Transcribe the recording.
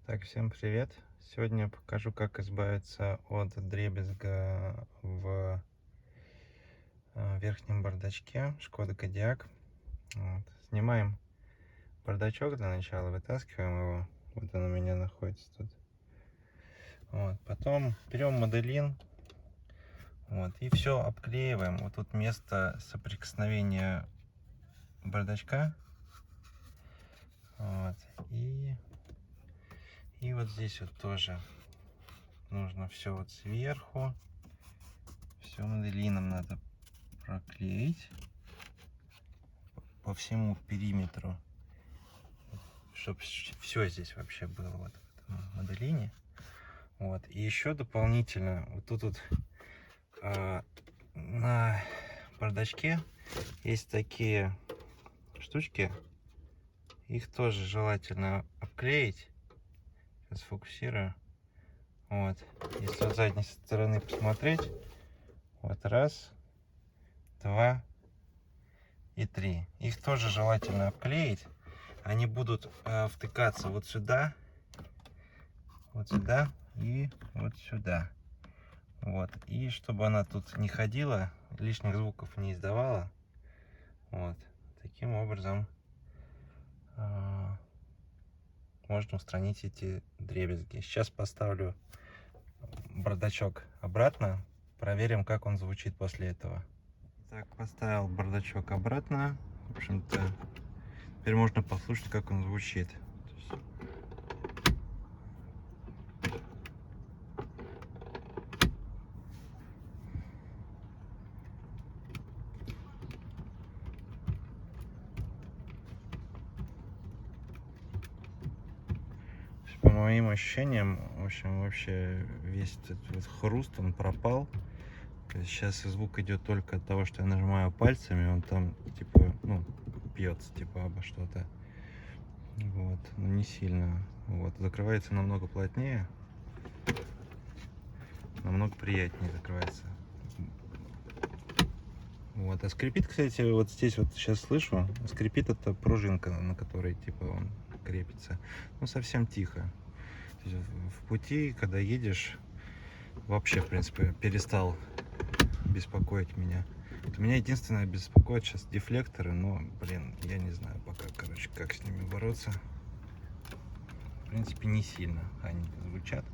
Так, всем привет! Сегодня я покажу, как избавиться от дребезга в верхнем бардачке Шкода Кодиак. Вот. Снимаем бардачок для начала, вытаскиваем его. Вот он у меня находится тут. Вот. Потом берем моделин, вот, и все обклеиваем. Вот тут место соприкосновения бардачка. Вот. И вот здесь вот тоже нужно все вот сверху. Все моделином надо проклеить по всему периметру, чтобы все здесь вообще было вот в этом моделине. Вот. И еще дополнительно вот тут вот на бардачке есть такие штучки, их тоже желательно обклеить. Сейчас фокусирую. Вот. Если с задней стороны посмотреть, вот раз, два и три. Их тоже желательно обклеить. Они будут втыкаться вот сюда и вот сюда. Вот. И чтобы она тут не ходила, лишних звуков не издавала. Вот. Таким образом можно устранить эти дребезги. Сейчас поставлю бардачок обратно. Проверим, как он звучит после этого. Так, поставил бардачок обратно. В общем-то, теперь можно послушать, как он звучит. По моим ощущениям, в общем, вообще весь этот вот хруст, он пропал. То есть сейчас звук идет только от того, что я нажимаю пальцами, он там типа, ну, бьется типа обо что-то. Вот, но не сильно. Вот, закрывается намного плотнее, намного приятнее закрывается. Вот, а скрипит, кстати, вот здесь вот сейчас слышу, скрипит эта пружинка, на которой типа он крепится. Ну, совсем тихо. То есть в пути, когда едешь, вообще, в принципе, перестал беспокоить меня. Вот меня единственное беспокоит сейчас дефлекторы, но, блин, я не знаю пока, короче, как с ними бороться. В принципе, не сильно они звучат.